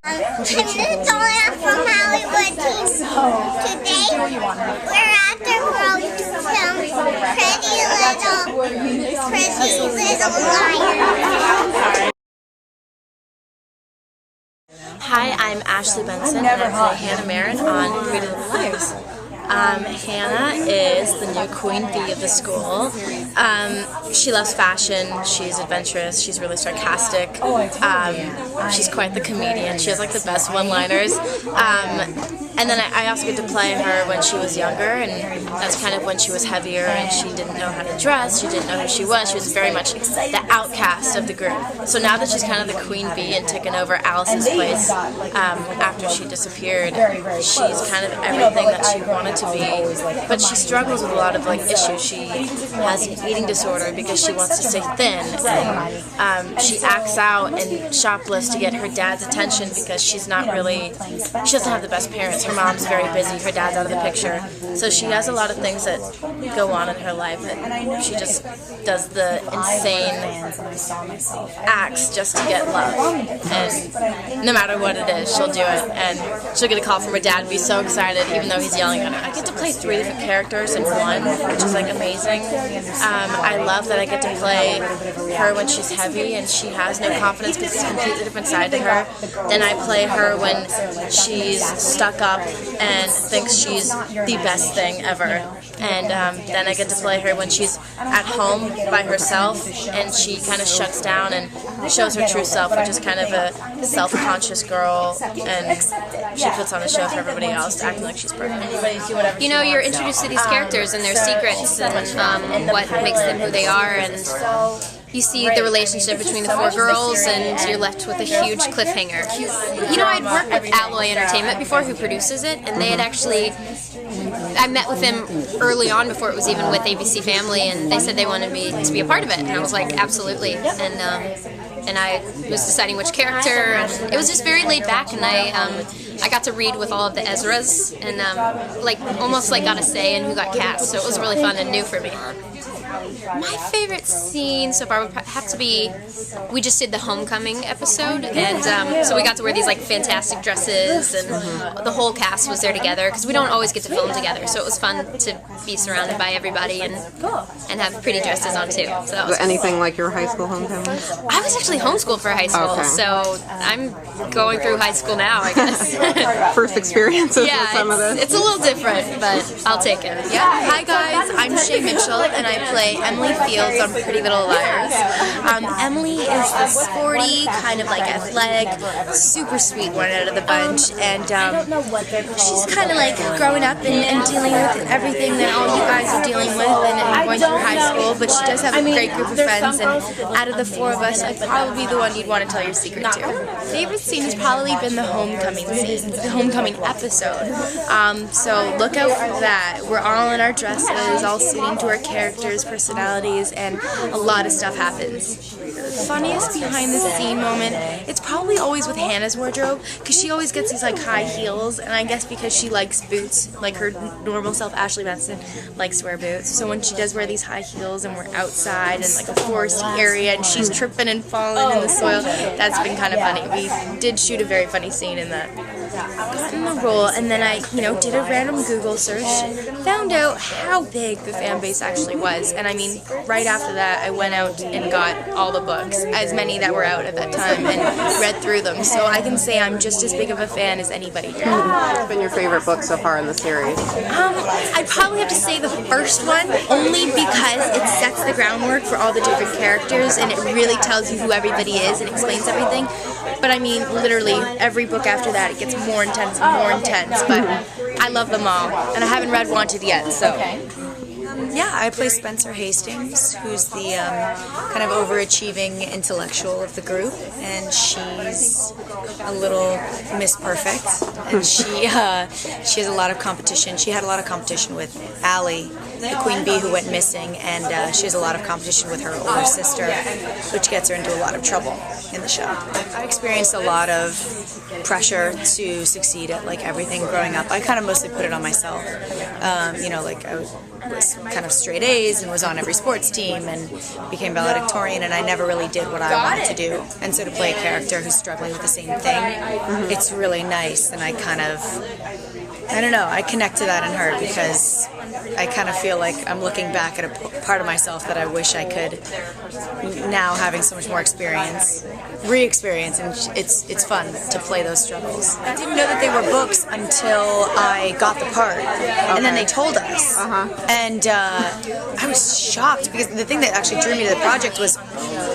I'm Victoria from Hollywood Team. Today, we're at the road to film Pretty Little Liars. Hi, I'm Ashley Benson, and I play Hannah Marin on Pretty Little Liars. Hannah is the new queen bee of the school. She loves fashion, she's adventurous, she's really sarcastic, she's quite the comedian, she has like the best one-liners. And then I also get to play her when she was younger, and that's kind of when she was heavier and she didn't know how to dress, she didn't know who she was very much the outcast of the group. So now that she's kind of the queen bee and taken over Alice's place after she disappeared, she's kind of everything that she wanted to be, but she struggles with a lot of like issues. She has an eating disorder because she wants to stay thin, and she acts out and shoplifts to get her dad's attention because she doesn't have the best parents. Her mom's very busy, her dad's out of the picture, so she has a lot of things that go on in her life, and she just does the insane acts just to get love, and no matter what it is, she'll do it, and she'll get a call from her dad and be so excited even though he's yelling at her. I get to play 3 different characters in one, which is like amazing. I love that I get to play her when she's heavy and she has no confidence because it's a completely different side to her. Then I play her when she's stuck up and thinks she's the best thing ever. And then I get to play her when she's at home by herself and she kind of shuts down and shows her true self, which is kind of a self-conscious girl, and she puts on a show for everybody else, acting like she's perfect. You know, you're introduced to these characters and their secrets and what makes them who they are, and you see the relationship between the 4 girls, and you're left with a huge cliffhanger. You know, I'd worked with Alloy Entertainment before, who produces it, and they had actually, I met with them early on before it was even with ABC Family, and they said they wanted me to be a part of it, and I was like, absolutely. And I was deciding which character, and it was just very laid back, and I got to read with all of the Ezras, and almost got a say in who got cast, so it was really fun and new for me. My favorite scene so far would have to be, we just did the homecoming episode, and so we got to wear these fantastic dresses, and the whole cast was there together because we don't always get to film together, so it was fun to be surrounded by everybody and have pretty dresses on too. So was anything like your high school homecoming? I was actually homeschooled for high school, so I'm going through high school now, I guess. First experiences with some of this? It's a little different, but I'll take it. Yeah. Hi guys, I'm Shay Mitchell, and I play Emily Fields on Pretty Little Liars. Emily is the sporty, kind of athletic, super sweet one out of the bunch, and she's kind of growing up and dealing with everything that all you guys are dealing with and going through high school, but she does have a great group of friends, and out of the 4 of us, I'd probably be the one you'd want to tell your secret to. Favorite scene has probably been the homecoming scene, the homecoming episode. So look out for that. We're all in our dresses, all suiting to our characters, personalities, and a lot of stuff happens. The funniest behind the scene moment, it's probably always with Hannah's wardrobe, because she always gets these high heels, and I guess because she likes boots, like her normal self, Ashley Benson, likes to wear boots. So when she does wear these high heels and we're outside in a foresty area and she's tripping and falling in the soil, that's been kind of funny. We did shoot a very funny scene in that. Got in the role, and then I, did a random Google search, found out how big the fan base actually was, and I mean, right after that, I went out and got all the books, as many that were out at that time, and read through them, so I can say I'm just as big of a fan as anybody here. What's been your favorite book so far in the series? I'd probably have to say the first one, only because it sets the groundwork for all the different characters, and it really tells you who everybody is and explains everything. But I mean, literally, every book after that, it gets more intense and more intense, but I love them all, and I haven't read Wanted yet, so. Yeah, I play Spencer Hastings, who's the kind of overachieving intellectual of the group, and she's a little Miss Perfect, and she has a lot of competition. She had a lot of competition with Allie the queen bee who went missing, and she has a lot of competition with her older sister, which gets her into a lot of trouble in the show. I experienced a lot of pressure to succeed at like everything growing up. I kind of mostly put it on myself. You know, like I was kind of straight A's and was on every sports team and became valedictorian, and I never really did what I wanted to do. And so to play a character who's struggling with the same thing, it's really nice, and I kind of, I don't know, I connect to that in her because I kind of feel like I'm looking back at a part of myself that I wish I could, now having so much more experience, re-experience, and it's fun to play those struggles. I didn't know that they were books until I got the part, and then they told us, and I was shocked because the thing that actually drew me to the project was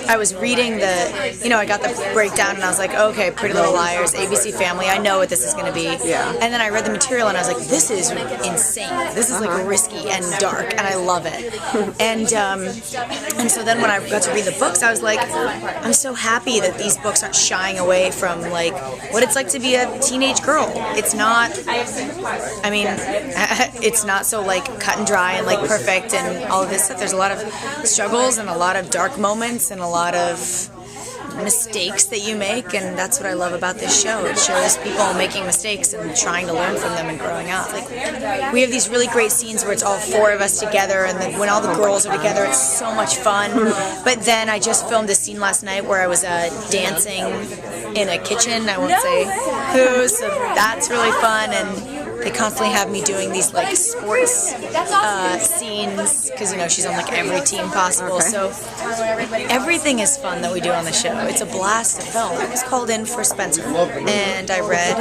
I was reading the, you know, I got the breakdown and I was like, okay, Pretty Little Liars, ABC Family, I know what this is going to be. Yeah. And then I read the material and I was like, this is insane. This is like risky and dark, and I love it. And so then when I got to read the books, I was like, I'm so happy that these books aren't shying away from like what it's like to be a teenage girl. It's not, I mean, it's not so like cut and dry and like perfect and all of this stuff. There's a lot of struggles and a lot of dark moments and a lot of mistakes that you make, and that's what I love about this show. It shows people making mistakes and trying to learn from them and growing up. Like, we have these really great scenes where it's all four of us together, and then when all the girls are together, it's so much fun. But then I just filmed a scene last night where I was dancing in a kitchen. I won't say who, so that's really fun. And they constantly have me doing these like sports scenes because, you know, she's on like every team possible. So everything is fun that we do on the show. It's a blast to film. I was called in for Spencer, and I read,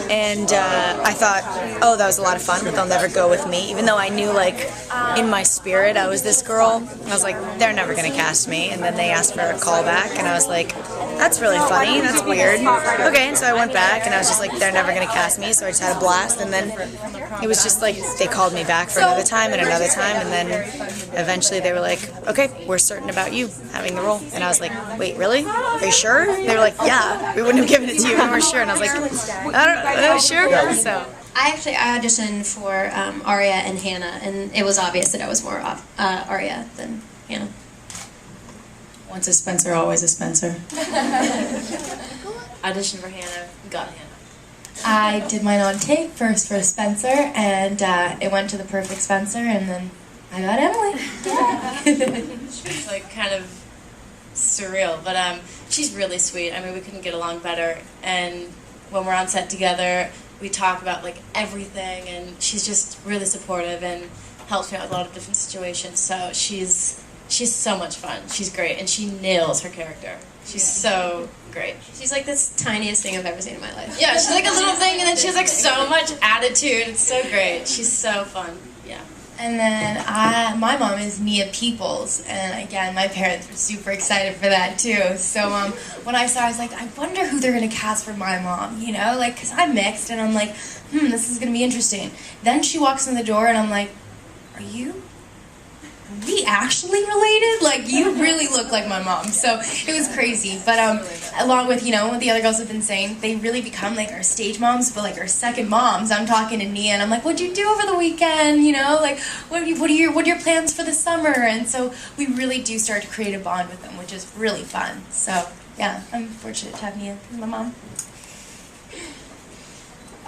and I thought, oh, that was a lot of fun, but they'll never go with me. Even though I knew, like, in my spirit, I was this girl. I was like, they're never going to cast me. And then they asked for a callback, and I was like, that's really funny. That's weird. Okay, and so I went back, and I was just like, they're never going to cast me. So I just had a blast, and then it was just like they called me back for another time and another time, and then eventually they were like, okay, we're certain about you having the role. And I was like, wait, really? Are you sure? They were like, yeah, we wouldn't have given it to you if we were sure. And I was like, I don't know, sure? So I auditioned for Aria and Hannah, and it was obvious that I was more Aria than Hannah. once a Spencer, always a Spencer. Auditioned for Hannah, got Hannah. I did mine on tape first for Spencer, and it went to the perfect Spencer, and then I got Emily. It's like kind of surreal, but she's really sweet. I mean, we couldn't get along better, and when we're on set together, we talk about like everything, and she's just really supportive and helps me out with a lot of different situations. So she's so much fun. She's great, and she nails her character. She's so great. She's like this tiniest thing I've ever seen in my life. Yeah, she's like a little thing, and then she has like so much attitude. It's so great. She's so fun. Yeah. And then my mom is Mia Peoples, and again, my parents were super excited for that too. So when I saw, I was like, I wonder who they're gonna cast for my mom, you know, like, cause I'm mixed, and I'm like, this is gonna be interesting. Then she walks in the door, and I'm like, are we actually related? Like, you really look like my mom. So it was crazy. But along with, you know, what the other girls have been saying, they really become like our stage moms, but like our second moms. I'm talking to Nia, and I'm like, what'd you do over the weekend? You know, like, what are your plans for the summer? And so we really do start to create a bond with them, which is really fun. So yeah, I'm fortunate to have Nia as my mom.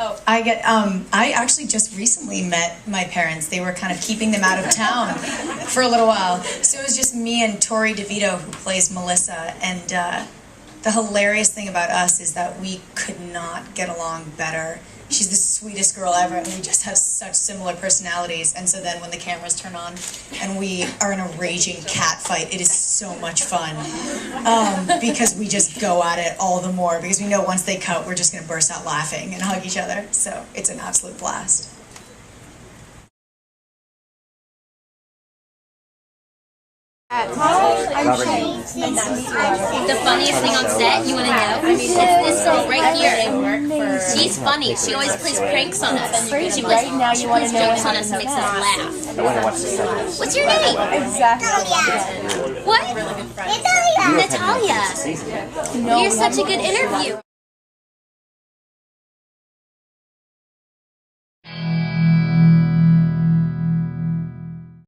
Oh, I actually just recently met my parents. They were kind of keeping them out of town for a little while. So it was just me and Tori DeVito, who plays Melissa. And the hilarious thing about us is that we could not get along better. She's the sweetest girl ever, and we just have such similar personalities. And so then when the cameras turn on and we are in a raging cat fight, it is so much fun because we just go at it all the more, because we know once they cut, we're just going to burst out laughing and hug each other. So it's an absolute blast. The funniest thing on set, you want to know? It's this girl right here. She's funny. She always plays pranks on us. She plays jokes on us and makes us laugh. What's your name? Exactly. What? Natalia. You're such a good interview.